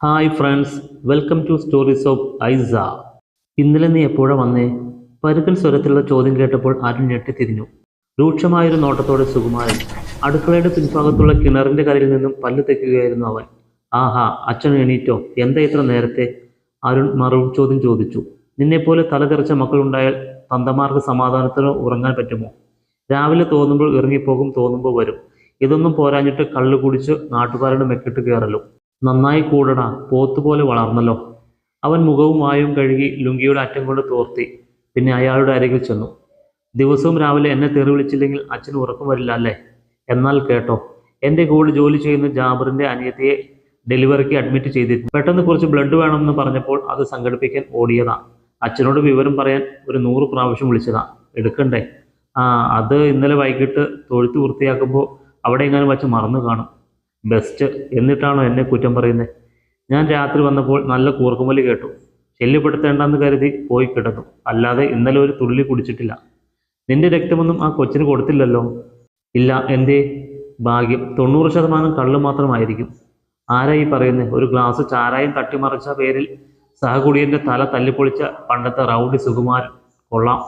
Hi friends, welcome to stories of Aisa. ഇന്നലെ നീ എപ്പോഴാ വന്നേ? പരുക്കൻ സ്വരത്തിലുള്ള ചോദ്യം കേട്ടപ്പോൾ അരുൺ ഞെട്ടിത്തിരിഞ്ഞു. രൂക്ഷമായൊരു നോട്ടത്തോടെ സുകുമാരൻ. അടുക്കളയുടെ പിൻഭാഗത്തുള്ള കിണറിന്റെ കരയിൽ നിന്നും പല്ല് തെക്കുകയായിരുന്നു അവൻ. ആഹാ, അച്ഛൻ എണീറ്റോ? എന്താ ഇത്ര നേരത്തെ? അരുൺ മറു ചോദ്യം ചോദിച്ചു. നിന്നെപ്പോലെ തലതെറിച്ച മക്കളുണ്ടായാൽ തന്തമാർക്ക് സമാധാനത്തിന് ഉറങ്ങാൻ പറ്റുമോ? രാവിലെ തോന്നുമ്പോൾ ഇറങ്ങിപ്പോകും, തോന്നുമ്പോൾ വരും. ഇതൊന്നും പോരാഞ്ഞിട്ട് കള്ളു കുടിച്ച് നാട്ടുകാരുടെ മെക്കിട്ട് കയറലും. നന്നായി കൂടടാ, പോത്തുപോലെ വളർന്നല്ലോ. അവൻ മുഖവും വായും കഴുകി ലുങ്കിയുടെ അറ്റം കൊണ്ട് തോർത്തി. പിന്നെ അയാളുടെ അരികിൽ ചെന്നു. ദിവസവും രാവിലെ എന്നെ തെറി വിളിച്ചില്ലെങ്കിൽ അച്ഛന് ഉറക്കം വരില്ല അല്ലേ? എന്നാൽ കേട്ടോ, എൻ്റെ കൂടെ ജോലി ചെയ്യുന്ന ജാബറിൻ്റെ അനിയത്തിയെ ഡെലിവറിക്ക് അഡ്മിറ്റ് ചെയ്തിരുന്നു. പെട്ടെന്ന് കുറച്ച് ബ്ലഡ് വേണമെന്ന് പറഞ്ഞപ്പോൾ അത് സംഘടിപ്പിക്കാൻ ഓടിയതാ. അച്ഛനോട് വിവരം പറയാൻ ഒരു 100 പ്രാവശ്യം വിളിച്ചതാ. എടുക്കണ്ടേ? അത് ഇന്നലെ വൈകിട്ട് തൊഴുത്ത് വൃത്തിയാക്കുമ്പോൾ അവിടെ എങ്ങാനും വച്ച് മറന്നു കാണും. ബെസ്റ്റ്. എന്നിട്ടാണോ എന്നെ കുറ്റം പറയുന്നത്? ഞാൻ രാത്രി വന്നപ്പോൾ നല്ല കൂർക്കുമലി കേട്ടു. ശല്യപ്പെടുത്തേണ്ടെന്ന് കരുതി പോയി കിടന്നു. അല്ലാതെ ഇന്നലെ ഒരു തുള്ളി കുടിച്ചിട്ടില്ല. നിന്റെ രക്തമൊന്നും ആ കൊച്ചിന് കൊടുത്തില്ലല്ലോ? ഇല്ല. എന്തേ? ഭാഗ്യം. 90% കള്ള് മാത്രമായിരിക്കും. ആരാ ഈ പറയുന്നത്? ഒരു ഗ്ലാസ് ചാരായം തട്ടിമറിച്ച പേരിൽ സഹകുടിയൻ്റെ തല തല്ലിപ്പൊളിച്ച പണ്ടത്തെ റൗഡി സുകുമാരൻ. കൊള്ളാം.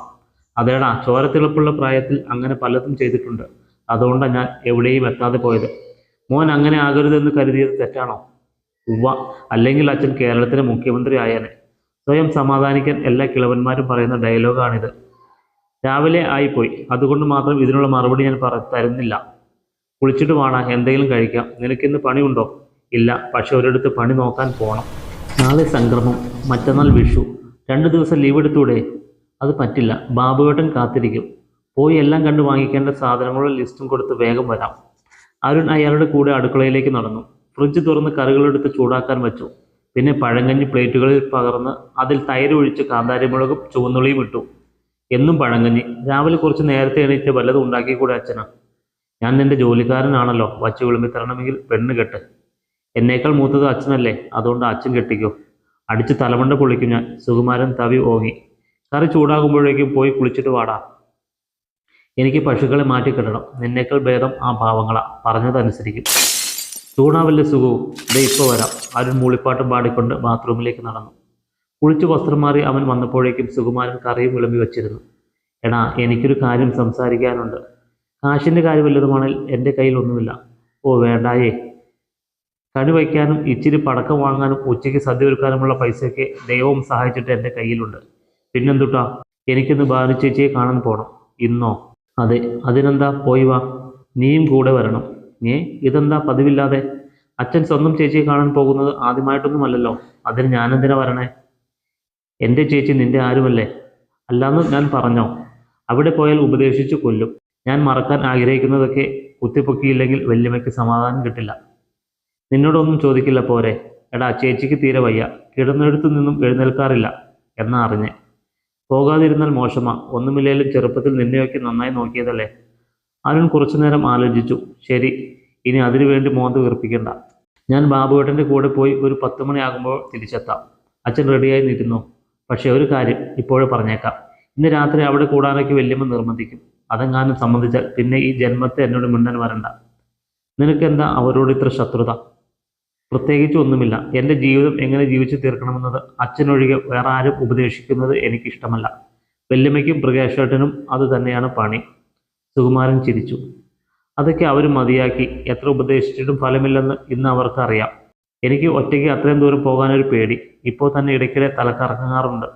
അതേടാ, ചോരത്തിളപ്പുള്ള പ്രായത്തിൽ അങ്ങനെ പലതും ചെയ്തിട്ടുണ്ട്. അതുകൊണ്ടാണ് ഞാൻ എവിടെയും എത്താതെ പോയത്. മോൻ അങ്ങനെ ആകരുതെന്ന് കരുതിയത് തെറ്റാണോ? ഉവ്വ. അല്ലെങ്കിൽ അച്ഛൻ കേരളത്തിലെ മുഖ്യമന്ത്രി ആയേനെ. സ്വയം സമാധാനിക്കാൻ എല്ലാ കിളവന്മാരും പറയുന്ന ഡയലോഗാണിത്. രാവിലെ ആയിപ്പോയി, അതുകൊണ്ട് മാത്രം ഇതിനുള്ള മറുപടി ഞാൻ തരുന്നില്ല. കുളിച്ചിട്ട് വാടാ, എന്തെങ്കിലും കഴിക്കാം. നിനക്കിന്ന് പണിയുണ്ടോ? ഇല്ല, പക്ഷെ ഒരിടത്ത് പണി നോക്കാൻ പോകണം. നാളെ സംക്രമം, മറ്റന്നാൾ വിഷു. 2 ദിവസം ലീവ് എടുത്തൂടെ? അത് പറ്റില്ല, ബാബുവേട്ടൻ കാത്തിരിക്കും. പോയി എല്ലാം കണ്ടു വാങ്ങിക്കേണ്ട സാധനങ്ങളുടെ ലിസ്റ്റും കൊടുത്ത് വേഗം വരാം. അരുൺ അയാളുടെ കൂടെ അടുക്കളയിലേക്ക് നടന്നു. ഫ്രിഡ്ജ് തുറന്ന് കറികളെടുത്ത് ചൂടാക്കാൻ വെച്ചു. പിന്നെ പഴങ്കഞ്ഞി പ്ലേറ്റുകളിൽ പകർന്ന് അതിൽ തൈര് ഒഴിച്ച് കാന്താരിമുളകും ചുവന്നുള്ളിയും ഇട്ടു. എന്നും പഴങ്കഞ്ഞി. രാവിലെ കുറച്ച് നേരത്തെ എണീറ്റ് വല്ലതും ഉണ്ടാക്കിക്കൂടെ അച്ഛനാ? ഞാൻ നിന്റെ ജോലിക്കാരനാണല്ലോ, വച്ച് വിളമ്പിത്തരണമെങ്കിൽ പെണ്ണ് കെട്ട്. എന്നേക്കാൾ മൂത്തത് അച്ഛനല്ലേ, അതുകൊണ്ട് അച്ഛൻ കെട്ടിക്കോ. അടിച്ച് തലമണ്ട പൊളിക്കും ഞാൻ. സുകുമാരൻ തവി ഓങ്ങി. കറി ചൂടാകുമ്പോഴേക്കും പോയി കുളിച്ചിട്ട് വാടാ. എനിക്ക് പശുക്കളെ മാറ്റിക്കിടണം. നിന്നേക്കാൾ ഭേദം ആ പാവങ്ങളാ. പറഞ്ഞതനുസരിക്കും. ചൂടാവല്ലേ സുഖു? ദേ ഇപ്പോൾ വരാം. അരുൺ മൂളിപ്പാട്ടും പാടിക്കൊണ്ട് ബാത്റൂമിലേക്ക് നടന്നു. കുളിച്ച് വസ്ത്രം മാറി അവൻ വന്നപ്പോഴേക്കും സുകുമാരൻ കറിയും വിളമ്പി വെച്ചിരുന്നു. എടാ, എനിക്കൊരു കാര്യം സംസാരിക്കാനുണ്ട്. കാശിൻ്റെ കാര്യം വല്ലതുമാണെങ്കിൽ എൻ്റെ കയ്യിൽ ഒന്നുമില്ല. ഓ വേണ്ടായേ. കണി വയ്ക്കാനും ഇച്ചിരി പടക്കം വാങ്ങാനും ഉച്ചയ്ക്ക് സദ്യ ഒരുക്കാനുമുള്ള പൈസയൊക്കെ ദൈവവും സഹായിച്ചിട്ട് എൻ്റെ കയ്യിലുണ്ട്. പിന്നെന്തുട്ടാ? എനിക്കൊന്ന് ബാലു ചേച്ചിയെ കാണാൻ പോകണം. ഇന്നോ? അതെ. അതിനെന്താ, പോയി വാ. നീയും കൂടെ വരണം. ഇതെന്താ പതിവില്ലാതെ? അച്ഛൻ സ്വന്തം ചേച്ചിയെ കാണാൻ പോകുന്നത് ആദ്യമായിട്ടൊന്നുമല്ലല്ലോ. അതിന് ഞാനെന്തിനാ വരണേ? എൻ്റെ ചേച്ചി നിൻ്റെ ആരുമല്ലേ? അല്ലാന്ന് ഞാൻ പറഞ്ഞോ? അവിടെ പോയാൽ ഉപദേശിച്ചു കൊല്ലും. ഞാൻ മറക്കാൻ ആഗ്രഹിക്കുന്നതൊക്കെ കുത്തിപ്പൊക്കിയില്ലെങ്കിൽ വല്യമ്മയ്ക്ക് സമാധാനം കിട്ടില്ല. നിന്നോടൊന്നും ചോദിക്കില്ല പോരെ? എടാ, ചേച്ചിക്ക് തീരെ വയ്യ. കിടന്നെടുത്തു നിന്നും എഴുന്നേൽക്കാറില്ല എന്നാ അറിഞ്ഞേ. പോകാതിരുന്നാൽ മോശമാ. ഒന്നുമില്ലേലും ചെറുപ്പത്തിൽ നിന്നെയൊക്കെ നന്നായി നോക്കിയതല്ലേ. അരുൺ കുറച്ചു നേരം ആലോചിച്ചു. ശരി, ഇനി അതിനു വേണ്ടി മോന്ത് വീർപ്പിക്കണ്ട. ഞാൻ ബാബുവേട്ടൻ്റെ കൂടെ പോയി ഒരു 10 മണിയാകുമ്പോൾ തിരിച്ചെത്താം. അച്ഛൻ റെഡിയായി നിൽക്കുന്നു. പക്ഷേ ഒരു കാര്യം ഇപ്പോഴേ പറഞ്ഞേക്കാം. ഇന്ന് രാത്രി അവിടെ കൂടാനൊക്കെ വല്യമ്മ നിർബന്ധിക്കും. അതെങ്ങാനും സമ്മതിച്ചാൽ പിന്നെ ഈ ജന്മത്തെ എന്നോട് മിണ്ടാൻ വരണ്ട. നിനക്കെന്താ അവരോട് ഇത്ര ശത്രുത? പ്രത്യേകിച്ച് ഒന്നുമില്ല. എൻ്റെ ജീവിതം എങ്ങനെ ജീവിച്ചു തീർക്കണമെന്നത് അച്ഛനൊഴികെ വേറെ ആരും ഉപദേശിക്കുന്നത് എനിക്കിഷ്ടമല്ല. വല്യമ്മയ്ക്കും പ്രകാശേട്ടനും അത് തന്നെയാണ് പണി. സുകുമാരൻ ചിരിച്ചു. അതൊക്കെ അവർ മതിയാക്കി. എത്ര ഉപദേശിച്ചിട്ടും ഫലമില്ലെന്ന് ഇന്ന് അവർക്ക് അറിയാം. എനിക്ക് ഒറ്റയ്ക്ക് അത്രയും ദൂരം പോകാനൊരു പേടി. ഇപ്പോൾ തന്നെ ഇടയ്ക്കിടെ തലക്കറങ്ങാറുണ്ട്.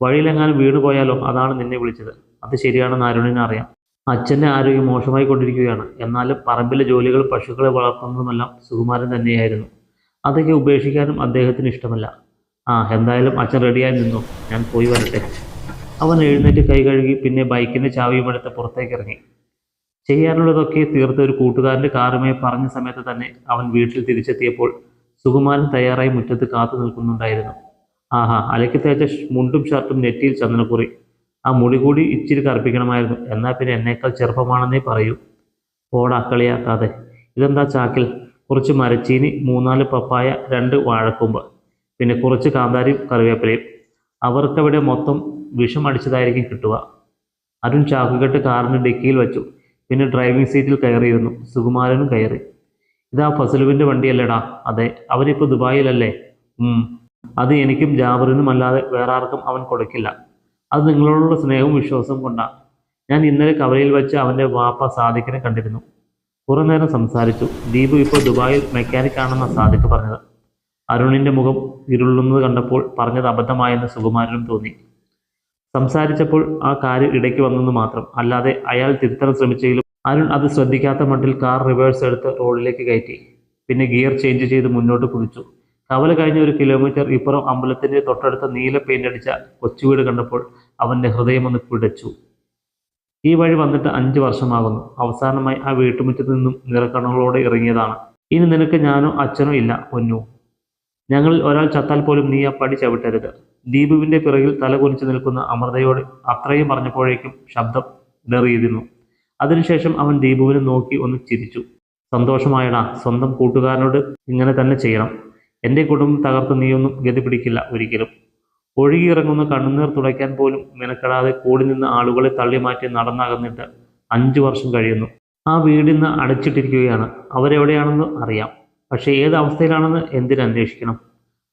വഴിയിലെങ്ങാനും വീണു പോയാലോ? അതാണ് നിന്നെ വിളിച്ചത്. അത് ശരിയാണെന്ന് അരുണിന് അറിയാം. അച്ഛൻ്റെ ആരോഗ്യം മോശമായി കൊണ്ടിരിക്കുകയാണ്. എന്നാലും പറമ്പിലെ ജോലികൾ, പശുക്കളെ വളർത്തുന്നതുമെല്ലാം സുകുമാരൻ തന്നെയായിരുന്നു. അതൊക്കെ ഉപേക്ഷിക്കാനും അദ്ദേഹത്തിന് ഇഷ്ടമല്ല. എന്തായാലും അച്ഛൻ റെഡിയായി നിന്നു. ഞാൻ പോയി വരട്ടെ. അവൻ എഴുന്നേറ്റ് കൈ കഴുകി പിന്നെ ബൈക്കിൻ്റെ ചാവിയുമെടുത്ത് പുറത്തേക്ക് ഇറങ്ങി. ചെയ്യാനുള്ളതൊക്കെ തീർത്ത ഒരു കൂട്ടുകാരൻ്റെ കാറുമായി പറഞ്ഞ സമയത്ത് തന്നെ അവൻ വീട്ടിൽ തിരിച്ചെത്തിയപ്പോൾ സുകുമാരൻ തയ്യാറായി മുറ്റത്ത് കാത്തു നിൽക്കുന്നുണ്ടായിരുന്നു. അലക്കി തേച്ച മുണ്ടും ഷർട്ടും, നെറ്റിയിൽ ചന്ദനക്കുറി. ആ മുടി കൂടി ഇച്ചിരി കറുപ്പിക്കണമായിരുന്നു. എന്നാൽ പിന്നെ എന്നേക്കാൾ ചെറുപ്പമാണെന്നേ പറയൂ. പോടാ, കളിയാക്കാതെ. ഇതെന്താ ചാക്കിൽ? കുറച്ച് മരച്ചീനി, 3-4 പപ്പായ, 2 വാഴക്കൊമ്പ്, പിന്നെ കുറച്ച് കാന്താരിയും കറിവേപ്പിലയും. അവർക്കവിടെ മൊത്തം വിഷം അടിച്ചതായിരിക്കും കിട്ടുക. അരുൺ ചാക്കുകെട്ട് കാറിന് ഡിക്കിയിൽ വെച്ചു. പിന്നെ ഡ്രൈവിംഗ് സീറ്റിൽ കയറിയിരുന്നു. സുകുമാരനും കയറി. ഇതാ ഫസലുവിൻ്റെ വണ്ടിയല്ലേടാ? അതെ. അവനിപ്പോൾ ദുബായിലല്ലേ? അത് എനിക്കും ജാബറിനും അല്ലാതെ വേറെ ആർക്കും അവൻ കൊടുക്കില്ല. അത് നിങ്ങളോടുള്ള സ്നേഹവും വിശ്വാസവും കൊണ്ടാണ്. ഞാൻ ഇന്നലെ കവലയിൽ വെച്ച് അവൻ്റെ വാപ്പ സാദിഖിനെ കണ്ടിരുന്നു. കുറെ നേരം സംസാരിച്ചു. ദീപു ഇപ്പോൾ ദുബായിൽ മെക്കാനിക് ആണെന്നാണ് സാദിഖ് പറഞ്ഞത്. അരുണിൻ്റെ മുഖം ഇരുളുന്നത് കണ്ടപ്പോൾ പറഞ്ഞത് അബദ്ധമായെന്ന് സുകുമാരനും തോന്നി. സംസാരിച്ചപ്പോൾ ആ കാര്യം ഇടയ്ക്ക് വന്നെന്ന് മാത്രം. അല്ലാതെ അയാൾ തിരുത്താൻ ശ്രമിച്ചെങ്കിലും അരുൺ അത് ശ്രദ്ധിക്കാത്ത മട്ടിൽ കാർ റിവേഴ്സ് എടുത്ത് റോഡിലേക്ക് കയറ്റി. പിന്നെ ഗിയർ ചേഞ്ച് ചെയ്ത് മുന്നോട്ട് കുതിച്ചു. കവല കഴിഞ്ഞ് 1 കിലോമീറ്റർ ഇപ്പുറം അമ്പലത്തിൻ്റെ തൊട്ടടുത്ത നീല പെയിന്റ് അടിച്ച കൊച്ചുവീട് കണ്ടപ്പോൾ അവൻ്റെ ഹൃദയമൊന്ന് പിടച്ചു. ഈ വഴി വന്നിട്ട് 5 വർഷമാകുന്നു. അവസാനമായി ആ വീട്ടുമുറ്റത്ത് നിന്നും നിറക്കണ്ണുകളോടെ ഇറങ്ങിയതാണ്. ഇനി നിനക്ക് ഞാനോ അച്ഛനോ ഇല്ല പൊന്നു. ഞങ്ങളിൽ ഒരാൾ ചത്താൽ പോലും നീ ആ പടി ചവിട്ടരുത്. ദീപുവിൻ്റെ പിറകിൽ തല കുനിച്ചു നിൽക്കുന്ന അമൃതയോട് അത്രയും പറഞ്ഞപ്പോഴേക്കും ശബ്ദം ഇടറിയിരുന്നു. അതിനുശേഷം അവൻ ദീപുവിനെ നോക്കി ഒന്ന് ചിരിച്ചു. സന്തോഷമായടാ. സ്വന്തം കൂട്ടുകാരനോട് ഇങ്ങനെ തന്നെ ചെയ്യണം. എൻ്റെ കുടുംബം തകർത്ത് നീയൊന്നും ഗതി പിടിക്കില്ല ഒരിക്കലും. ഒഴുകിയിറങ്ങുന്ന കണ്ണുനീർ തുടയ്ക്കാൻ പോലും മെനക്കെടാതെ കൂടി നിന്ന ആളുകളെ തള്ളിമാറ്റി നടന്നകന്നിട്ട് 5 വർഷം കഴിയുന്നു. ആ വീടിന്ന് അടച്ചിട്ടിരിക്കുകയാണ്. അവരെവിടെയാണെന്ന് അറിയാം. പക്ഷേ ഏത് അവസ്ഥയിലാണെന്ന് എന്തിനന്വേഷിക്കണം?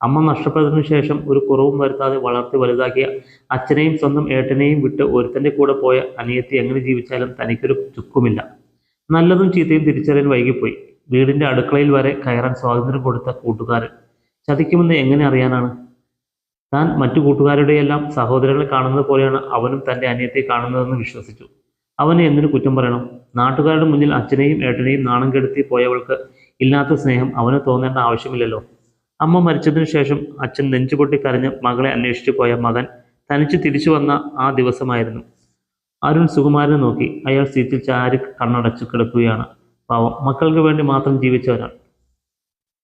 അമ്മ നഷ്ടപ്പെട്ടതിനു ശേഷം ഒരു കുറവും വരുത്താതെ വളർത്തി വലുതാക്കിയ അച്ഛനെയും സ്വന്തം ഏട്ടനെയും വിട്ട് ഒരുത്തൻ്റെ കൂടെ പോയ അനിയത്തി എങ്ങനെ ജീവിച്ചാലും തനിക്കൊരു ചുക്കുമില്ല. നല്ലതും ചീത്തയും തിരിച്ചറിയാൻ വൈകിപ്പോയി. വീടിൻ്റെ അടുക്കളയിൽ വരെ കയറാൻ സ്വാതന്ത്ര്യം കൊടുത്ത കൂട്ടുകാരൻ ചതിക്കുമെന്ന് എങ്ങനെ അറിയാനാണ്? താൻ മറ്റു കൂട്ടുകാരുടെയെല്ലാം സഹോദരങ്ങളെ കാണുന്നത് പോലെയാണ് അവനും തൻ്റെ അനിയത്തെ കാണുന്നതെന്ന് വിശ്വസിച്ചു. അവനെ എന്തിനു കുറ്റം പറയണം? നാട്ടുകാരുടെ മുന്നിൽ അച്ഛനെയും ഏട്ടനെയും നാണം കെടുത്തി പോയവൾക്ക് ഇല്ലാത്ത സ്നേഹം അവന് തോന്നേണ്ട ആവശ്യമില്ലല്ലോ. അമ്മ മരിച്ചതിനു ശേഷം അച്ഛൻ നെഞ്ചുപൊട്ടി കരഞ്ഞ് മകളെ അന്വേഷിച്ചു പോയ മകൻ തനിച്ച് തിരിച്ചു വന്ന ആ ദിവസമായിരുന്നു. അരുൺ സുകുമാരനെ നോക്കി. അയാൾ സീറ്റിൽ ചാരി കണ്ണടച്ചു കിടക്കുകയാണ്. പാവം, മക്കൾക്ക് വേണ്ടി മാത്രം ജീവിച്ചവരാൾ.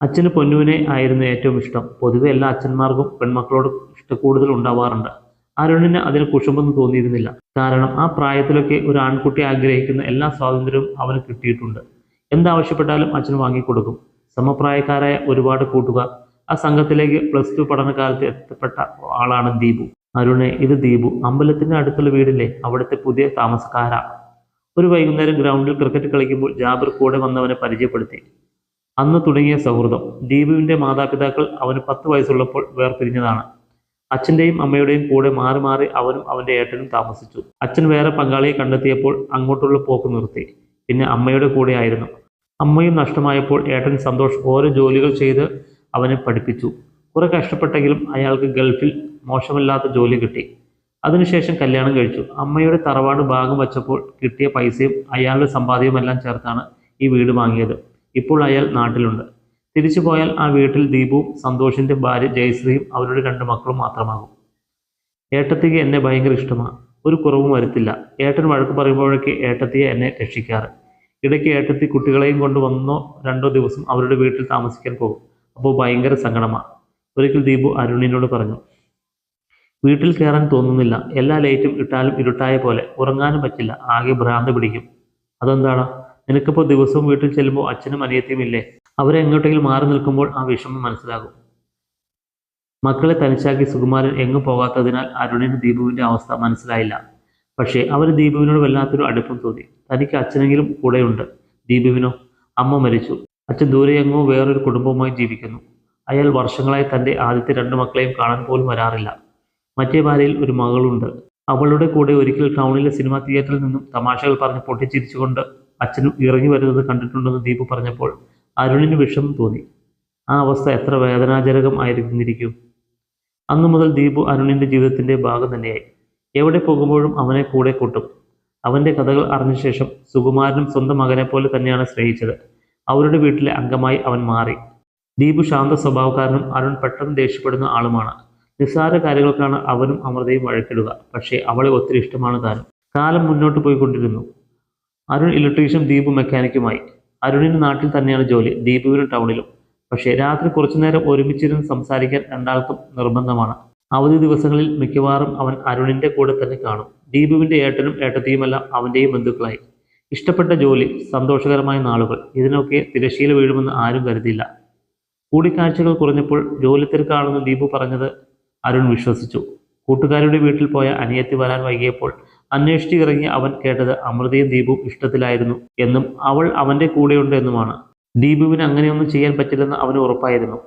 അച്ഛന് പൊന്നുവിനെ ആയിരുന്നു ഏറ്റവും ഇഷ്ടം. പൊതുവെ എല്ലാ അച്ഛന്മാർക്കും പെൺമക്കളോട് ഇഷ്ടക്കൂടുതൽ ഉണ്ടാവാറുണ്ട്. അരുണിന് അതിന് കുശുമ്പൊന്നും തോന്നിയിരുന്നില്ല. കാരണം ആ പ്രായത്തിലൊക്കെ ഒരു ആൺകുട്ടി ആഗ്രഹിക്കുന്ന എല്ലാ സ്വാതന്ത്ര്യവും അവന് കിട്ടിയിട്ടുണ്ട്. എന്താവശ്യപ്പെട്ടാലും അച്ഛൻ വാങ്ങിക്കൊടുക്കും. സമപ്രായക്കാരായ ഒരുപാട് കൂട്ടുകാർ. ആ സംഘത്തിലേക്ക് +2 പഠനകാലത്ത് എത്തപ്പെട്ട ആളാണ് ദീപു. അരുണെ, ഇത് ദീപു. അമ്പലത്തിൻ്റെ അടുത്തുള്ള വീടില്ലേ, അവിടുത്തെ പുതിയ താമസക്കാരാ. ഒരു വൈകുന്നേരം ഗ്രൗണ്ടിൽ ക്രിക്കറ്റ് കളിക്കുമ്പോൾ ജാബിർ കൂടെ വന്നവനെ പരിചയപ്പെടുത്തി. അന്ന് തുടങ്ങിയ സൗഹൃദം. ദീപുവിൻ്റെ മാതാപിതാക്കൾ അവന് 10 വയസ്സുള്ളപ്പോൾ വേർപിരിഞ്ഞതാണ്. അച്ഛൻ്റെയും അമ്മയുടെയും കൂടെ മാറി മാറി അവനും അവൻ്റെ ഏട്ടനും താമസിച്ചു. അച്ഛൻ വേറെ പങ്കാളിയെ കണ്ടെത്തിയപ്പോൾ അങ്ങോട്ടുള്ള പോക്ക് നിർത്തി. പിന്നെ അമ്മയുടെ കൂടെ ആയിരുന്നു. അമ്മയും നഷ്ടമായപ്പോൾ ഏട്ടൻ സന്തോഷ് ഓരോ ജോലികൾ ചെയ്ത് അവനെ പഠിപ്പിച്ചു. കുറെ കഷ്ടപ്പെട്ടെങ്കിലും അയാൾക്ക് ഗൾഫിൽ മോശമില്ലാത്ത ജോലി കിട്ടി. അതിനുശേഷം കല്യാണം കഴിച്ചു. അമ്മയുടെ തറവാട് ഭാഗം വച്ചപ്പോൾ കിട്ടിയ പൈസയും അയാളുടെ സമ്പാദ്യവുമെല്ലാം ചേർത്താണ് ഈ വീട് വാങ്ങിയത്. ഇപ്പോൾ അയാൾ നാട്ടിലുണ്ട്. തിരിച്ചു പോയാൽ ആ വീട്ടിൽ ദീപുവും സന്തോഷിൻ്റെ ഭാര്യ ജയശ്രീയും അവരുടെ 2 മക്കളും മാത്രമാകും. ഏട്ടത്തിക്ക് എന്നെ ഭയങ്കര ഇഷ്ടമാണ്. ഒരു കുറവും വരുത്തില്ല. ഏട്ടൻ വഴക്ക് പറയുമ്പോഴൊക്കെ ഏട്ടത്തിയെ എന്നെ രക്ഷിക്കാറ്. ഇടയ്ക്ക് ഏട്ടത്തി കുട്ടികളെയും കൊണ്ട് 1-2 ദിവസം അവരുടെ വീട്ടിൽ താമസിക്കാൻ പോകും. അപ്പോൾ ഭയങ്കര സങ്കടമാണ്. ഒരിക്കൽ ദീപു അരുണിനോട് പറഞ്ഞു. വീട്ടിൽ കയറാൻ തോന്നുന്നില്ല. എല്ലാ ലൈറ്റും ഇട്ടാലും ഇരുട്ടായ പോലെ. ഉറങ്ങാനും പറ്റില്ല. ആകെ ഭ്രാന്ത് പിടിക്കും. അതെന്താണ്? നിനക്കിപ്പോൾ ദിവസവും വീട്ടിൽ ചെല്ലുമ്പോൾ അച്ഛനും അനിയത്തിയും ഇല്ലേ? അവരെ എങ്ങോട്ടെങ്കിലും മാറി നിൽക്കുമ്പോൾ ആ വിഷമം മനസ്സിലാകും. മക്കളെ തനിച്ചാക്കി സുകുമാരൻ എങ്ങും പോകാത്തതിനാൽ അരുണിന് ദീപുവിൻ്റെ അവസ്ഥ മനസ്സിലായില്ല. പക്ഷേ അവന് ദീപുവിനോട് വല്ലാത്തൊരു അടുപ്പം തോന്നി. തനിക്ക് അച്ഛനെങ്കിലും കൂടെയുണ്ട്. ദീപുവിനോ? അമ്മ മരിച്ചു. അച്ഛൻ ദൂരെയെങ്ങോ വേറൊരു കുടുംബവുമായി ജീവിക്കുന്നു. അയാൾ വർഷങ്ങളായി തൻ്റെ ആദ്യത്തെ 2 മക്കളെയും കാണാൻ പോലും വരാറില്ല. മറ്റേ ഭാര്യയിൽ ഒരു മകളുണ്ട്. അവളുടെ കൂടെ ഒരിക്കൽ ടൗണിലെ സിനിമാ തിയേറ്ററിൽ നിന്നും തമാശകൾ പറഞ്ഞ് പൊട്ടിച്ചിരിച്ചുകൊണ്ട് അച്ഛൻ ഇറങ്ങി വരുന്നത് കണ്ടിട്ടുണ്ടെന്ന് ദീപു പറഞ്ഞപ്പോൾ അരുണിന് വിഷമം തോന്നി. ആ അവസ്ഥ എത്ര വേദനാജനകം ആയിരുന്നിരിക്കും. അന്നു മുതൽ ദീപു അരുണിൻ്റെ ജീവിതത്തിൻ്റെ ഭാഗം തന്നെയായി. എവിടെ പോകുമ്പോഴും അവനെ കൂടെ കൂട്ടും. അവൻ്റെ കഥകൾ അറിഞ്ഞ ശേഷം സുകുമാരനും സ്വന്തം മകനെ പോലെ തന്നെയാണ് സ്നേഹിച്ചത്. അവരുടെ വീട്ടിലെ അംഗമായി അവൻ മാറി. ദീപു ശാന്ത സ്വഭാവക്കാരനും അരുൺ പെട്ടെന്ന് ദേഷ്യപ്പെടുന്ന ആളുമാണ്. നിസ്സാര കാര്യങ്ങൾക്കാണ് അവനും അമൃതയും വഴക്കിടുക. പക്ഷേ അവളെ ഒത്തിരി ഇഷ്ടമാണ് താനും. കാലം മുന്നോട്ട് പോയിക്കൊണ്ടിരുന്നു. അരുൺ ഇലക്ട്രീഷ്യൻ, ദീപു മെക്കാനിക്കുമായി. അരുണിന് നാട്ടിൽ തന്നെയാണ് ജോലി, ദീപുവിന് ടൗണിലും. പക്ഷേ രാത്രി കുറച്ചുനേരം ഒരുമിച്ചിരുന്ന് സംസാരിക്കാൻ രണ്ടാൾക്കും നിർബന്ധമാണ്. അവധി ദിവസങ്ങളിൽ മിക്കവാറും അവൻ അരുണിൻ്റെ കൂടെ തന്നെ കാണും. ദീപുവിൻ്റെ ഏട്ടനും ഏട്ടത്തിയുമെല്ലാം അവൻ്റെയും ബന്ധുക്കളായി. ഇഷ്ടപ്പെട്ട ജോലി, സന്തോഷകരമായ നാളുകൾ. ഇതിനൊക്കെ തിരശ്ശീല വീഴുമെന്ന് ആരും കരുതിയില്ല. കൂടിക്കാഴ്ചകൾ കുറഞ്ഞപ്പോൾ ജോലി തിരക്കാണെന്ന് ദീപു പറഞ്ഞത് അരുൺ വിശ്വസിച്ചു. കൂട്ടുകാരുടെ വീട്ടിൽ പോയ അനിയത്തി വരാൻ വൈകിയപ്പോൾ അന്വേഷിച്ച് ഇറങ്ങിയ അവൻ കേട്ടത് അമൃതയും ദീപുവും ഇഷ്ടത്തിലായിരുന്നു എന്നും അവൾ അവൻ്റെ കൂടെയുണ്ട് എന്നുമാണ്. ദീപുവിന് അങ്ങനെയൊന്നും ചെയ്യാൻ പറ്റില്ലെന്ന് അവന് ഉറപ്പായിരുന്നു.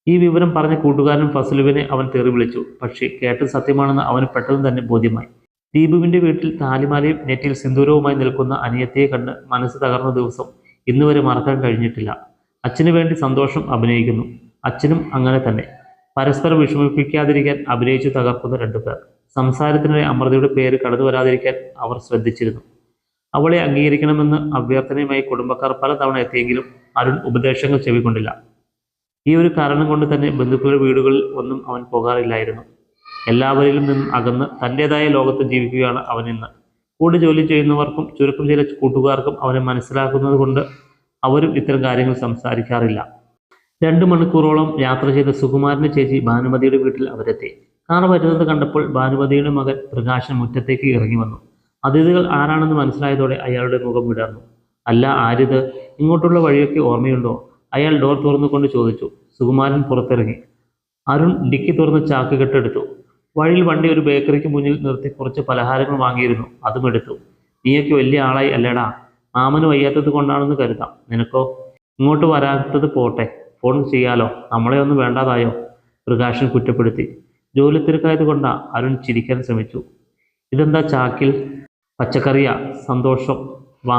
ഈ വിവരം പറഞ്ഞ കൂട്ടുകാരൻ ഫസലുവിനെ അവൻ തെറി വിളിച്ചു. പക്ഷേ കേട്ടത് സത്യമാണെന്ന് അവന് പെട്ടെന്ന് തന്നെ ബോധ്യമായി. ദീപുവിൻ്റെ വീട്ടിൽ താലിമാലയും നെറ്റിയിൽ സിന്ദൂരവുമായി നിൽക്കുന്ന അനിയത്തിയെ കണ്ട് മനസ്സ് തകർന്ന ദിവസം ഇന്നുവരെ മറക്കാൻ കഴിഞ്ഞിട്ടില്ല. അച്ഛന് വേണ്ടി സന്തോഷം അഭിനയിക്കുന്നു. അച്ഛനും അങ്ങനെ തന്നെ. പരസ്പരം വിഷമിപ്പിക്കാതിരിക്കാൻ അഭിനയിച്ചു തകർക്കുന്ന രണ്ടുപേർ. സംസാരത്തിനിടെ അമൃതയുടെ പേര് കടന്നു വരാതിരിക്കാൻ അവർ ശ്രദ്ധിച്ചിരുന്നു. അവളെ അംഗീകരിക്കണമെന്ന് അഭ്യർത്ഥനയുമായി കുടുംബക്കാർ പലതവണ എത്തിയെങ്കിലും അരുൺ ഉപദേശങ്ങൾ ചെവിക്കൊണ്ടില്ല. ഈ ഒരു കാരണം കൊണ്ട് തന്നെ ബന്ധുക്കളുടെ വീടുകളിൽ ഒന്നും അവൻ പോകാറില്ലായിരുന്നു. എല്ലാവരിലും നിന്നും അകന്ന് തൻ്റെതായ ലോകത്ത് ജീവിക്കുകയാണ് അവൻ ഇന്ന്. കൂടെ ജോലി ചെയ്യുന്നവർക്കും ചുരുക്കം ചില കൂട്ടുകാർക്കും അവനെ മനസ്സിലാക്കുന്നത് കൊണ്ട് അവരും ഇത്തരം കാര്യങ്ങൾ സംസാരിക്കാറില്ല. 2 മണിക്കൂറോളം യാത്ര ചെയ്ത സുകുമാരൻ്റെ ചേച്ചി ഭാനുമതിയുടെ വീട്ടിൽ അവരെത്തി. കാർ വരുന്നത് കണ്ടപ്പോൾ ഭാനുമതിയുടെ മകൻ പ്രകാശൻ മുറ്റത്തേക്ക് ഇറങ്ങി വന്നു. അതിഥികൾ ആരാണെന്ന് മനസ്സിലായതോടെ അയാളുടെ മുഖം വിടർന്നു. അല്ല, ആരിത്? ഇങ്ങോട്ടുള്ള വഴിയൊക്കെ ഓർമ്മയുണ്ടോ? അയാൾ ഡോർ തുറന്നുകൊണ്ട് ചോദിച്ചു. സുകുമാരൻ പുറത്തിറങ്ങി. അരുൺ ഡിക്കി തുറന്ന് ചാക്ക് കെട്ടെടുത്തു. വഴിയിൽ വണ്ടി ഒരു ബേക്കറിക്ക് മുന്നിൽ നിർത്തി കുറച്ച് പലഹാരങ്ങൾ വാങ്ങിയിരുന്നു. അതും എടുത്തു. നീയൊക്കെ വലിയ ആളായി അല്ലേടാ. മാമന് വയ്യാത്തത് കൊണ്ടാണെന്ന് കരുതാം. നിനക്കോ? ഇങ്ങോട്ട് വരാത്തത് പോട്ടെ, ഫോൺ ചെയ്യാലോ. നമ്മളെ ഒന്നും വേണ്ടാതായോ? പ്രകാശൻ കുറ്റപ്പെടുത്തി. ജോലി തിരക്കായത് കൊണ്ടാ. അരുൺ ചിരിക്കാൻ ശ്രമിച്ചു. ഇതെന്താ ചാക്കിൽ? പച്ചക്കറിയാ. സന്തോഷം, വാ.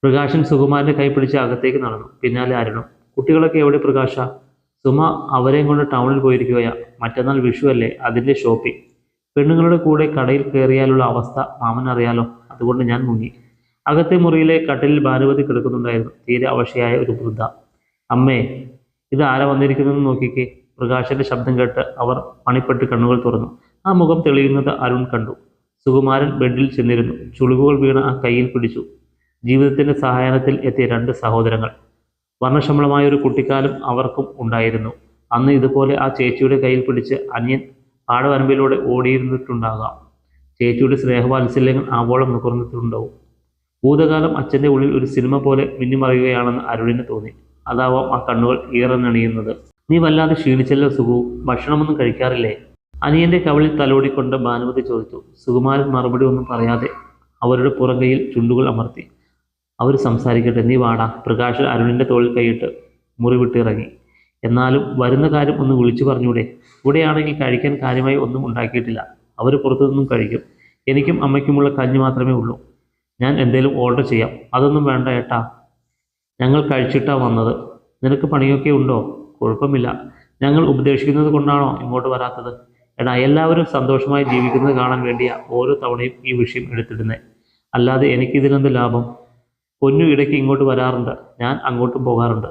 പ്രകാശൻ സുകുമാരൻ്റെ കൈ പിടിച്ച് അകത്തേക്ക് നടന്നു. പിന്നാലെ അരുണും. കുട്ടികളൊക്കെ എവിടെ പ്രകാശ? സുമ അവരെയും കൊണ്ട് ടൗണിൽ പോയിരിക്കുകയാ. മറ്റന്നാൾ വിഷു അല്ലേ, അതിൻ്റെ ഷോപ്പിംഗ്. പെണ്ണുങ്ങളുടെ കൂടെ കടയിൽ കയറിയാലുള്ള അവസ്ഥ മാമൻ അറിയാലോ. അതുകൊണ്ട് ഞാൻ മുങ്ങി. അകത്തെ മുറിയിലെ കട്ടിലിൽ ഭാനുമതി കിടക്കുന്നുണ്ടായിരുന്നു. തീരെ അവശയായ ഒരു വൃദ്ധ. അമ്മേ, ഇത് ആരാ വന്നിരിക്കുന്നതെന്ന് നോക്കിക്കേ. പ്രകാശന്റെ ശബ്ദം കേട്ട് അവർ പണിപ്പെട്ട് കണ്ണുകൾ തുറന്നു. ആ മുഖം തെളിയുന്നത് അരുൺ കണ്ടു. സുകുമാരൻ ബെഡിൽ ചെന്നിരുന്നു. ചുളിവുകൾ വീണ ആ കയ്യിൽ പിടിച്ചു. ജീവിതത്തിൻ്റെ സഹായത്തിൽ എത്തിയ 2 സഹോദരങ്ങൾ. വർണ്ണശമ്പളമായ ഒരു കുട്ടിക്കാലം അവർക്കും ഉണ്ടായിരുന്നു. അന്ന് ഇതുപോലെ ആ ചേച്ചിയുടെ കയ്യിൽ പിടിച്ച് അനിയൻ പാടവരമ്പിലൂടെ ഓടിയിരുന്നിട്ടുണ്ടാകാം. ചേച്ചിയുടെ സ്നേഹവാത്സല്യങ്ങൾ ആവോളം നുകർന്നിട്ടുണ്ടാവും. ഭൂതകാലം അച്ഛൻ്റെ ഉള്ളിൽ ഒരു സിനിമ പോലെ മിന്നിമറിയുകയാണെന്ന് അരുണിന് തോന്നി. അതാവാം ആ കണ്ണുകൾ ഈറനണിയുന്നത്. നീ വല്ലാതെ ക്ഷീണിച്ചല്ലോ സുഗു, ഭക്ഷണമൊന്നും കഴിക്കാറില്ലേ? അനിയൻ്റെ കവളിൽ തലോടിക്കൊണ്ട് ഭാനുമതി ചോദിച്ചു. സുകുമാരൻ മറുപടി ഒന്നും പറയാതെ അവരുടെ പുറകയിൽ ചുണ്ടുകൾ അമർത്തി. അവർ സംസാരിക്കട്ടെ, നീ വാടാ. പ്രകാശ് അരുണിൻ്റെ തോളിൽ കൈയിട്ട് മുറി വിട്ടിറങ്ങി. എന്നാലും വരുന്ന കാര്യം ഒന്ന് വിളിച്ചു പറഞ്ഞൂടെ? ഇവിടെയാണെങ്കിൽ കഴിക്കാൻ കാര്യമായി ഒന്നും ഉണ്ടാക്കിയിട്ടില്ല. അവർ പുറത്തുനിന്നും കഴിക്കും. എനിക്കും അമ്മയ്ക്കുമുള്ള കഞ്ഞി മാത്രമേ ഉള്ളൂ. ഞാൻ എന്തേലും ഓർഡർ ചെയ്യാം. അതൊന്നും വേണ്ട ഏട്ടാ, ഞങ്ങൾ കഴിച്ചിട്ടാ വന്നത്. നിനക്ക് പണിയൊക്കെ ഉണ്ടോ? കുഴപ്പമില്ല. ഞങ്ങൾ ഉപദേശിക്കുന്നത് കൊണ്ടാണോ ഇങ്ങോട്ട് വരാത്തത്? എടാ, എല്ലാവരും സന്തോഷമായി ജീവിക്കുന്നത് കാണാൻ വേണ്ടിയാ ഓരോ തവണയും ഈ വിഷയം എടുത്തിടുന്നത്. അല്ലാതെ എനിക്കിതിനെന്ത് ലാഭം? പൊന്നു ഇടയ്ക്ക് ഇങ്ങോട്ട് വരാറുണ്ട്, ഞാൻ അങ്ങോട്ടും പോകാറുണ്ട്.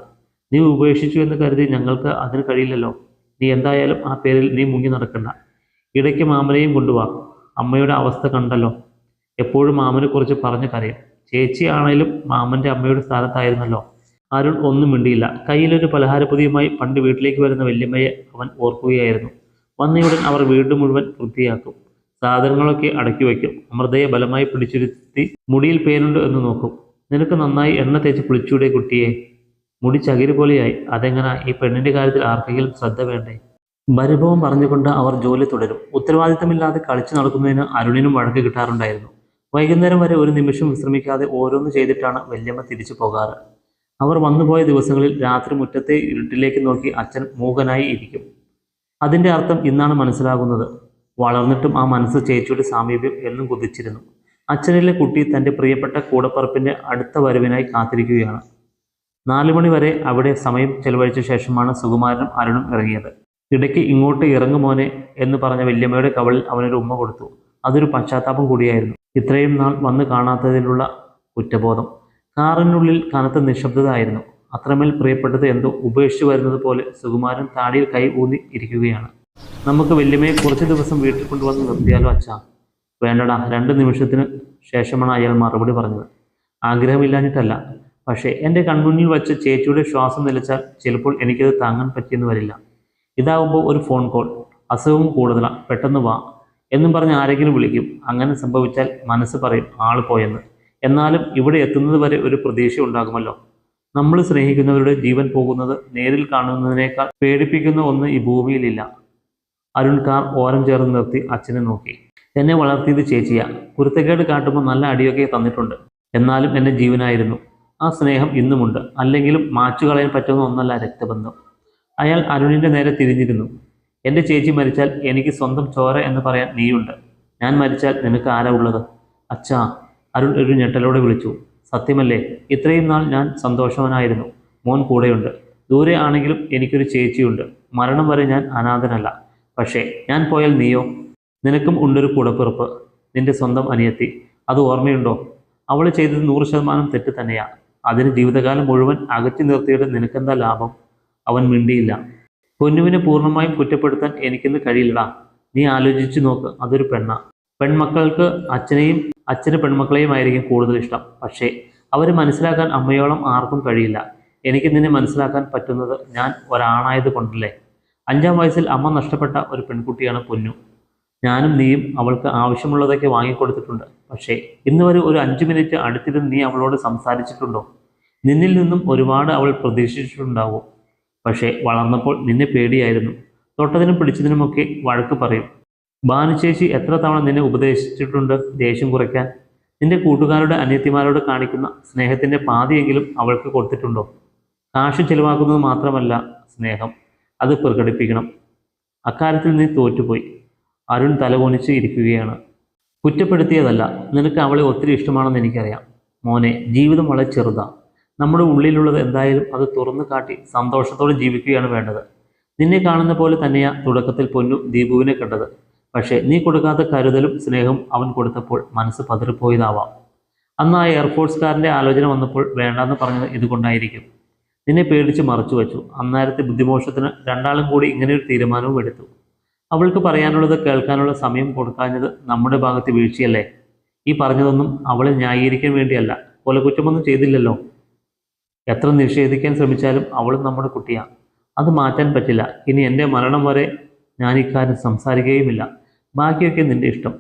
നീ ഉപേക്ഷിച്ചു എന്ന് കരുതി ഞങ്ങൾക്ക് അതിന് കഴിയില്ലല്ലോ. നീ എന്തായാലും ആ പേരിൽ നീ മുങ്ങി നടക്കണ്ട. ഇടയ്ക്ക് മാമനെയും കൊണ്ടുപോവാ. അമ്മയുടെ അവസ്ഥ കണ്ടല്ലോ. എപ്പോഴും മാമനെ കുറിച്ച് പറഞ്ഞ് കരയും. ചേച്ചി ആണേലും മാമൻ്റെ അമ്മയുടെ സ്ഥാനത്തായിരുന്നല്ലോ. അരുൺ ഒന്നും മിണ്ടിയില്ല. കയ്യിലൊരു പലഹാരപ്പൊതിയുമായി പണ്ട് വീട്ടിലേക്ക് വരുന്ന വല്യമ്മയെ അവൻ ഓർക്കുകയായിരുന്നു. വന്നയുടൻ അവർ വീട് മുഴുവൻ വൃത്തിയാക്കും. സാധനങ്ങളൊക്കെ അടക്കി വയ്ക്കും. അമൃതയെ ബലമായി പിടിച്ചിരുത്തി മുടിയിൽ പേനുണ്ട് എന്ന് നോക്കും. നിനക്ക് നന്നായി എണ്ണ തേച്ച് കുളിച്ചൂടെ കുട്ടിയെ? മുടി ചകിരി പോലെയായി. അതെങ്ങനാ? ഈ പെണ്ണിൻ്റെ കാര്യത്തിൽ ആർക്കെങ്കിലും ശ്രദ്ധ വേണ്ടേ? പരിഭവം പറഞ്ഞുകൊണ്ട് അവർ ജോലി തുടരും. ഉത്തരവാദിത്തമില്ലാതെ കളിച്ചു നടക്കുന്നതിന് അരുണിനും വഴക്ക് കിട്ടാറുണ്ടായിരുന്നു. വൈകുന്നേരം വരെ ഒരു നിമിഷം വിശ്രമിക്കാതെ ഓരോന്ന് ചെയ്തിട്ടാണ് വല്യമ്മ തിരിച്ചു പോകാറ്. അവർ വന്നുപോയ ദിവസങ്ങളിൽ രാത്രി മുറ്റത്തെ ഇരുട്ടിലേക്ക് നോക്കി അച്ഛൻ മൂകനായി ഇരിക്കും. അതിൻ്റെ അർത്ഥം ഇന്നാണ് മനസ്സിലാകുന്നത്. വളർന്നിട്ടും ആ മനസ്സ് ചേച്ചിയുടെ സാമീപ്യം എന്നും കുതിച്ചിരുന്നു. അച്ഛനിലെ കുട്ടി തൻ്റെ പ്രിയപ്പെട്ട കൂടപ്പറപ്പിൻ്റെ അടുത്ത വരവിനായി കാത്തിരിക്കുകയാണ്. 4 മണി വരെ അവിടെ സമയം ചെലവഴിച്ച ശേഷമാണ് സുകുമാരനും അരുണും ഇറങ്ങിയത്. ഇടയ്ക്ക് ഇങ്ങോട്ട് ഇറങ്ങുമോനെ എന്ന് പറഞ്ഞ വല്യമ്മയുടെ കവളിൽ അവനൊരു ഉമ്മ കൊടുത്തു. അതൊരു പശ്ചാത്താപം കൂടിയായിരുന്നു. ഇത്രയും നാൾ വന്ന് കാണാത്തതിലുള്ള കുറ്റബോധം. കാറിനുള്ളിൽ കനത്ത നിശബ്ദത ആയിരുന്നു. അത്രമേൽ പ്രിയപ്പെട്ടത് എന്തോ ഉപേക്ഷിച്ചു വരുന്നത് പോലെ സുകുമാരൻ താടിയിൽ കൈ ഊന്നി ഇരിക്കുകയാണ്. നമുക്ക് വല്യമ്മയെ കുറച്ച് ദിവസം വീട്ടിൽ കൊണ്ടുവന്ന് നിർത്തിയാലോ അച്ഛാ? വേണ്ടടാ. 2 നിമിഷത്തിന് ശേഷമാണ് അയാൾ മറുപടി പറഞ്ഞത്. ആഗ്രഹമില്ലാഞ്ഞിട്ടല്ല, പക്ഷേ എൻ്റെ കൺമുന്നിൽ വച്ച് ചേച്ചിയുടെ ശ്വാസം നിലച്ചാൽ ചിലപ്പോൾ എനിക്കത് താങ്ങാൻ പറ്റിയെന്ന് വരില്ല. ഇതാവുമ്പോൾ ഒരു ഫോൺ കോൾ, അസുഖവും കൂടുതലാണ്, പെട്ടെന്ന് വാ എന്നും പറഞ്ഞ് ആരെങ്കിലും വിളിക്കും. അങ്ങനെ സംഭവിച്ചാൽ മനസ്സ് പറയും ആള് പോയെന്ന്. എന്നാലും ഇവിടെ എത്തുന്നത് വരെ ഒരു പ്രതീക്ഷ ഉണ്ടാകുമല്ലോ. നമ്മൾ സ്നേഹിക്കുന്നവരുടെ ജീവൻ പോകുന്നത് നേരിൽ കാണുന്നതിനേക്കാൾ പേടിപ്പിക്കുന്ന ഒന്ന് ഈ ഭൂമിയിലില്ല. അരുൺ കാർ ഓരം ചേർന്ന് നിർത്തി അച്ഛനെ നോക്കി. എന്നെ വളർത്തിയത് ചേച്ചിയാ. കുരുത്തക്കേട് കാട്ടുമ്പോൾ നല്ല അടിയൊക്കെ തന്നിട്ടുണ്ട്. എന്നാലും എൻ്റെ ജീവനായിരുന്നു. ആ സ്നേഹം ഇന്നുമുണ്ട്. അല്ലെങ്കിലും മാച്ചുകളയാൻ പറ്റുന്ന ഒന്നല്ല രക്തബന്ധം. അയാൾ അരുണിൻ്റെ നേരെ തിരിഞ്ഞിരുന്നു. എൻ്റെ ചേച്ചി മരിച്ചാൽ എനിക്ക് സ്വന്തം ചോര എന്ന് പറയാൻ നീയുണ്ട്. ഞാൻ മരിച്ചാൽ നിനക്ക് ആരാ ഉള്ളത്? അച്ഛാ, അരുൺ ഒരു ഞെട്ടലോടെ വിളിച്ചു. സത്യമല്ലേ? ഇത്രയും നാൾ ഞാൻ സന്തോഷവനായിരുന്നു. മോൻ കൂടെയുണ്ട്. ദൂരെ ആണെങ്കിലും എനിക്കൊരു ചേച്ചിയുണ്ട്. മരണം വരെ ഞാൻ അനാഥനല്ല. പക്ഷേ ഞാൻ പോയാൽ നീയോ? നിനക്കും ഉണ്ടൊരു കൂടപ്പിറപ്പ്, നിന്റെ സ്വന്തം അനിയത്തി. അത് ഓർമ്മയുണ്ടോ? അവൾ ചെയ്തത് 100% തെറ്റ് തന്നെയാ. അതിന് ജീവിതകാലം മുഴുവൻ അകറ്റി നിർത്തിയിട്ട് നിനക്കെന്താ ലാഭം? അവൻ മിണ്ടിയില്ല. പൊന്നുവിനെ പൂർണ്ണമായും കുറ്റപ്പെടുത്താൻ എനിക്കിന്ന് കഴിയില്ലടാ. നീ ആലോചിച്ചു നോക്ക്, അതൊരു പെണ്ണ. പെൺമക്കൾക്ക് അച്ഛന് പെൺമക്കളെയും ആയിരിക്കും കൂടുതൽ ഇഷ്ടം. പക്ഷേ അവരെ മനസ്സിലാക്കാൻ അമ്മയോളം ആർക്കും കഴിയില്ല. എനിക്ക് നിന്നെ മനസ്സിലാക്കാൻ പറ്റുന്നത് ഞാൻ ഒരാണായത് കൊണ്ടല്ലേ. 5-ാം വയസ്സിൽ അമ്മ നഷ്ടപ്പെട്ട ഒരു പെൺകുട്ടിയാണ് പൊന്നു. ഞാനും നീയും അവൾക്ക് ആവശ്യമുള്ളതൊക്കെ വാങ്ങിക്കൊടുത്തിട്ടുണ്ട്. പക്ഷേ ഇന്ന് വരെ ഒരു 5 മിനിറ്റ് അടുത്തിരുന്ന് നീ അവളോട് സംസാരിച്ചിട്ടുണ്ടോ? നിന്നിൽ നിന്നും ഒരുപാട് അവൾ പ്രതീക്ഷിച്ചിട്ടുണ്ടാവും. പക്ഷേ വളർന്നപ്പോൾ നിന്നെ പേടിയായിരുന്നു. തൊട്ടതിനും പിടിച്ചതിനുമൊക്കെ വഴക്ക് പറയും. ഭാനുചേച്ചി എത്ര തവണ നിന്നെ ഉപദേശിച്ചിട്ടുണ്ട് ദേഷ്യം കുറയ്ക്കാൻ? നിന്റെ കൂട്ടുകാരുടെ അനിയത്തിമാരോട് കാണിക്കുന്ന സ്നേഹത്തിൻ്റെ പാതിയെങ്കിലും അവൾക്ക് കൊടുത്തിട്ടുണ്ടോ? കാശ് ചെലവാക്കുന്നത് മാത്രമല്ല സ്നേഹം, അത് പ്രകടിപ്പിക്കണം. അക്കാര്യത്തിൽ നീ തോറ്റുപോയി. അരുൺ തലകുനിച്ച് ഇരിക്കുകയാണ്. കുറ്റപ്പെടുത്തിയതല്ല, നിനക്ക് അവളെ ഒത്തിരി ഇഷ്ടമാണെന്ന് എനിക്കറിയാം. മോനെ, ജീവിതം വളരെ ചെറുതാണ്. നമ്മുടെ ഉള്ളിലുള്ളത് എന്തായാലും അത് തുറന്നു കാട്ടി സന്തോഷത്തോടെ ജീവിക്കുകയാണ് വേണ്ടത്. നിന്നെ കാണുന്ന പോലെ തന്നെയാ തുടക്കത്തിൽ പൊന്നു ദീപുവിനെ കണ്ടത്. പക്ഷേ നീ കൊടുക്കാത്ത കരുതലും സ്നേഹവും അവൻ കൊടുത്തപ്പോൾ മനസ്സ് പതറിപ്പോയതാവാം. അന്ന് ആ എയർഫോഴ്സുകാരൻ്റെ ആലോചന വന്നപ്പോൾ വേണ്ടാന്ന് പറഞ്ഞത് ഇതുകൊണ്ടായിരിക്കും. നിന്നെ പേടിച്ച് മറച്ചു വച്ചു. അന്നേരത്തെ ബുദ്ധിമോശത്തിന് രണ്ടാളും കൂടി ഇങ്ങനെയൊരു തീരുമാനവും എടുത്തു. അവൾക്ക് പറയാനുള്ളത് കേൾക്കാനുള്ള സമയം കൊടുക്കാഞ്ഞത് നമ്മുടെ ഭാഗത്ത് വീഴ്ചയല്ലേ? ഈ പറഞ്ഞതൊന്നും അവളെ ന്യായീകരിക്കാൻ വേണ്ടിയല്ല. കൊലകുറ്റമൊന്നും ചെയ്തില്ലല്ലോ. എത്ര നിഷേധിക്കാൻ ശ്രമിച്ചാലും അവളും നമ്മുടെ കുട്ടിയാണ്. അത് മാറ്റാൻ പറ്റില്ല. ഇനി എൻ്റെ മരണം വരെ ഞാൻ ഇക്കാര്യം സംസാരിക്കുകയുമില്ല. ബാക്കിയൊക്കെ നിന്റെ ഇഷ്ടം.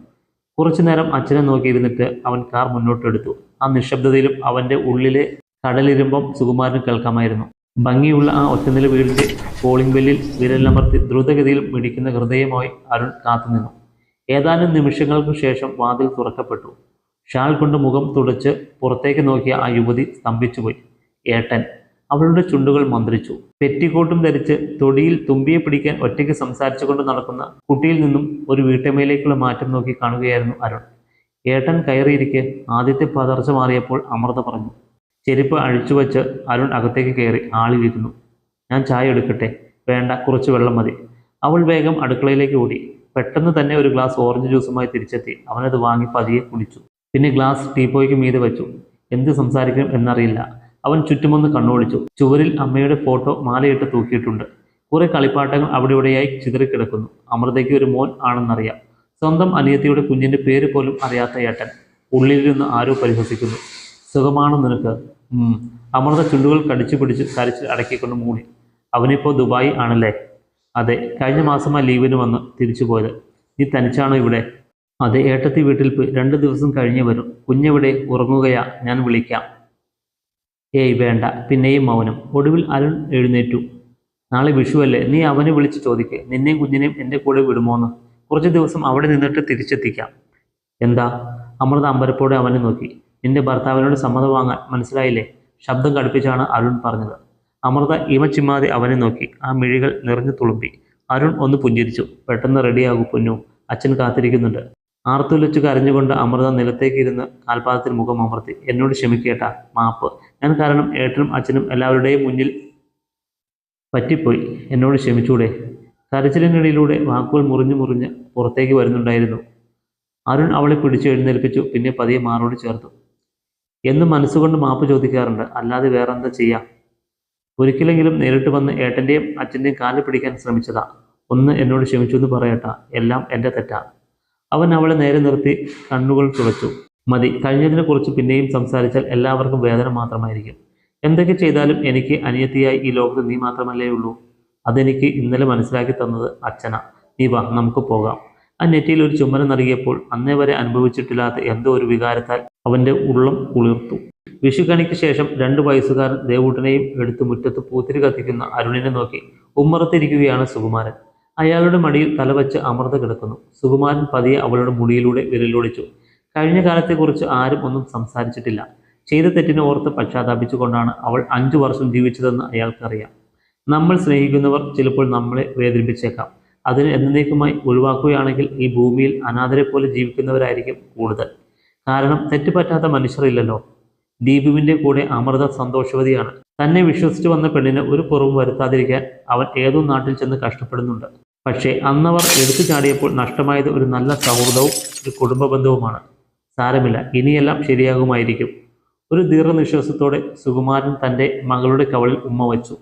കുറച്ചു നേരം അച്ഛനെ നോക്കിയിരുന്നിട്ട് അവൻ കാർ മുന്നോട്ടെടുത്തു. ആ നിശബ്ദതയിലും അവൻ്റെ ഉള്ളിലെ കടലിരുമ്പം സുകുമാരന് കേൾക്കാമായിരുന്നു. ഭംഗിയുള്ള ആ ഒറ്റനില വീടിൻ്റെ കോളിംഗ് ബെല്ലിൽ വിരലമർത്തി ദ്രുതഗതിയിൽ മിടിക്കുന്ന ഹൃദയമായി അരുൺ കാത്തുനിന്നു. ഏതാനും നിമിഷങ്ങൾക്ക് ശേഷം വാതിൽ തുറക്കപ്പെട്ടു. ഷാൾ കൊണ്ട് മുഖം തുടച്ച് പുറത്തേക്ക് നോക്കിയ ആ യുവതി സ്തംഭിച്ചുപോയി. ഏട്ടൻ. അവളുടെ ചുണ്ടുകൾ മന്ത്രിച്ചു. പെറ്റിക്കോട്ടും ധരിച്ച് തൊടിയിൽ തുമ്പിയെ പിടിക്കാൻ ഒറ്റയ്ക്ക് സംസാരിച്ചുകൊണ്ട് നടക്കുന്ന കുട്ടിയിൽ നിന്നും ഒരു വീട്ടമ്മയിലേക്കുള്ള മാറ്റം നോക്കി കാണുകയായിരുന്നു അരുൺ. ഏട്ടൻ കയറിയിരിക്കെ. ആദ്യത്തെ പതർച്ച മാറിയപ്പോൾ അമൃത പറഞ്ഞു. ചെരുപ്പ് അഴിച്ചുവെച്ച് അരുൺ അകത്തേക്ക് കയറി ആളിലിരുന്നു. ഞാൻ ചായ എടുക്കട്ടെ? വേണ്ട, കുറച്ച് വെള്ളം മതി. അവൾ വേഗം അടുക്കളയിലേക്ക് ഓടി. പെട്ടെന്ന് തന്നെ ഒരു ഗ്ലാസ് ഓറഞ്ച് ജ്യൂസുമായി തിരിച്ചെത്തി. അവനത് വാങ്ങി പതിയെ കുടിച്ചു. പിന്നെ ഗ്ലാസ് ടീപ്പോയ്ക്ക് മീതെ വെച്ചു. എന്ത് സംസാരിക്കണം എന്നറിയില്ല. അവൻ ചുറ്റുമൊന്ന് കണ്ണോടിച്ചു. ചുവരിൽ അമ്മയുടെ ഫോട്ടോ മാലയിട്ട് തൂക്കിയിട്ടുണ്ട്. കുറെ കളിപ്പാട്ടങ്ങൾ അവിടെ ഇവിടെയായി ചിതറിക്കിടക്കുന്നു. അമൃതയ്ക്ക് ഒരു മോൻ ആണെന്നറിയാം. സ്വന്തം അനിയത്തിയുടെ കുഞ്ഞിൻ്റെ പേര് പോലും അറിയാത്ത ഏട്ടൻ. ഉള്ളിലിരുന്ന് ആരോ പരിഹസിക്കുന്നു. സുഖമാണോ നിനക്ക്? അമൃത ചുണ്ടുകൾ കടിച്ചു പിടിച്ച് കരച്ചിൽ അടക്കിക്കൊണ്ട് മൂടി. അവനിപ്പോൾ ദുബായ് ആണല്ലേ? അതെ, കഴിഞ്ഞ മാസമായി ലീവിന് വന്ന് തിരിച്ചു പോയത്. നീ തനിച്ചാണോ ഇവിടെ? അതെ, ഏട്ടത്തി വീട്ടിൽ പോയി 2 ദിവസം കഴിഞ്ഞേ വരും. കുഞ്ഞെവിടെ? ഉറങ്ങുകയാ, ഞാൻ വിളിക്കാം. ഏയ് വേണ്ട. പിന്നെയും മൗനം. ഒടുവിൽ അരുൺ എഴുന്നേറ്റു. നാളെ വിഷുവല്ലേ, നീ അവനെ വിളിച്ച് ചോദിക്ക് നിന്നെയും കുഞ്ഞിനെയും എൻ്റെ കൂടെ വിടുമോന്ന്. കുറച്ച് ദിവസം അവിടെ നിന്നിട്ട് തിരിച്ചെത്തിക്കാം. എന്താ? അമൃത അമ്പരപ്പോടെ അവനെ നോക്കി. നിന്റെ ഭർത്താവിനോട് സമ്മതം വാങ്ങാൻ, മനസ്സിലായില്ലേ? ശബ്ദം കടുപ്പിച്ചാണ് അരുൺ പറഞ്ഞത്. അമൃത ഇമച്ചിമ്മാതെ അവനെ നോക്കി. ആ മിഴികൾ നിറഞ്ഞു തുളുമ്പി. അരുൺ ഒന്ന് പുഞ്ചിരിച്ചു. പെട്ടെന്ന് റെഡിയാകൂ പൊന്നു, അച്ഛൻ കാത്തിരിക്കുന്നുണ്ട്. ആർത്തുലച്ചു കരഞ്ഞുകൊണ്ട് അമൃത നിലത്തേക്ക് ഇരുന്ന് കാൽപാദത്തിൽ മുഖം അമർത്തി. എന്നോട് ക്ഷമിക്കേട്ടാ, മാപ്പ്. ഞാൻ കാരണം ഏട്ടനും അച്ഛനും എല്ലാവരുടെയും മുന്നിൽ പറ്റിപ്പോയി. എന്നോട് ക്ഷമിച്ചൂടെ? കരച്ചിലിനിടയിലൂടെ വാക്കുകൾ മുറിഞ്ഞ് പുറത്തേക്ക് വരുന്നുണ്ടായിരുന്നു. അരുൺ അവളെ പിടിച്ചു എഴുന്നേൽപ്പിച്ചു. പിന്നെ പതിയെ മാറോട് ചേർത്തു. എന്നും മനസ്സുകൊണ്ട് മാപ്പ് ചോദിക്കാറുണ്ട്, അല്ലാതെ വേറെന്താ ചെയ്യാം? ഒരിക്കലെങ്കിലും നേരിട്ട് വന്ന് ഏട്ടൻ്റെയും അച്ഛൻ്റെയും കാല് പിടിക്കാൻ ശ്രമിച്ചതാ. ഒന്ന് എന്നോട് ക്ഷമിച്ചു എന്ന് പറയട്ടാ, എല്ലാം എൻ്റെ തെറ്റാ. അവൻ അവളെ നേരെ നിർത്തി കണ്ണുകൾ തുളച്ചു. മതി, കഴിഞ്ഞതിനെക്കുറിച്ച് പിന്നെയും സംസാരിച്ചാൽ എല്ലാവർക്കും വേദന മാത്രമായിരിക്കും. എന്തൊക്കെ ചെയ്താലും എനിക്ക് അനിയത്തിയായി ഈ ലോകത്ത് നീ മാത്രമല്ലേ ഉള്ളൂ. അതെനിക്ക് ഇന്നലെ മനസ്സിലാക്കി തന്നത് അച്ഛനാ. നീ വാ, നമുക്ക് പോകാം. ആ നെറ്റിയിൽ ഒരു ചുംബനം നൽകിയപ്പോൾ അന്നേ വരെ അനുഭവിച്ചിട്ടില്ലാത്ത എന്തോ ഒരു വികാരത്താൽ അവൻ്റെ ഉള്ളം കുളിർത്തു. വിഷുക്കണിക്ക് ശേഷം 2 വയസ്സുകാരൻ ദേവൂട്ടനെയും എടുത്ത് മുറ്റത്ത് പൂത്തിരി കത്തിക്കുന്ന അരുണിനെ നോക്കി ഉമ്മറത്തിരിക്കുകയാണ് സുകുമാരൻ. അയാളുടെ മടിയിൽ തലവച്ച് അമൃത കിടക്കുന്നു. സുകുമാരൻ പതിയെ അവളുടെ മുടിയിലൂടെ വിരലൊടിച്ചു. കഴിഞ്ഞ കാലത്തെക്കുറിച്ച് ആരും ഒന്നും സംസാരിച്ചിട്ടില്ല. ചെയ്ത തെറ്റിനെ ഓർത്ത് പശ്ചാത്താപിച്ചുകൊണ്ടാണ് അവൾ 5 വർഷം ജീവിച്ചതെന്ന് അയാൾക്കറിയാം. നമ്മൾ സ്നേഹിക്കുന്നവർ ചിലപ്പോൾ നമ്മളെ വേദനിപ്പിച്ചേക്കാം. അതിന് എന്നേക്കുമായി ഒഴിവാക്കുകയാണെങ്കിൽ ഈ ഭൂമിയിൽ അനാഥരെ പോലെ ജീവിക്കുന്നവരായിരിക്കും കൂടുതൽ. കാരണം തെറ്റുപറ്റാത്ത മനുഷ്യരില്ലല്ലോ. ദീപുവിൻ്റെ കൂടെ അമൃത സന്തോഷവതിയാണ്. തന്നെ വിശ്വസിച്ച് വന്ന പെണ്ണിന് ഒരു കുറവും വരുത്താതിരിക്കാൻ അവൻ ഏതോ നാട്ടിൽ ചെന്ന് കഷ്ടപ്പെടുന്നുണ്ട്. പക്ഷേ അന്നവർ എടുത്തു ചാടിയപ്പോൾ നഷ്ടമായത് ഒരു നല്ല സൗഹൃദവും ഒരു കുടുംബ ബന്ധവുമാണ്. സാരമില്ല, ഇനിയെല്ലാം ശരിയാകുമായിരിക്കും. ഒരു ദീർഘനിശ്വാസത്തോടെ സുകുമാരൻ തൻ്റെ മകളുടെ കവളിൽ ഉമ്മ വച്ചു.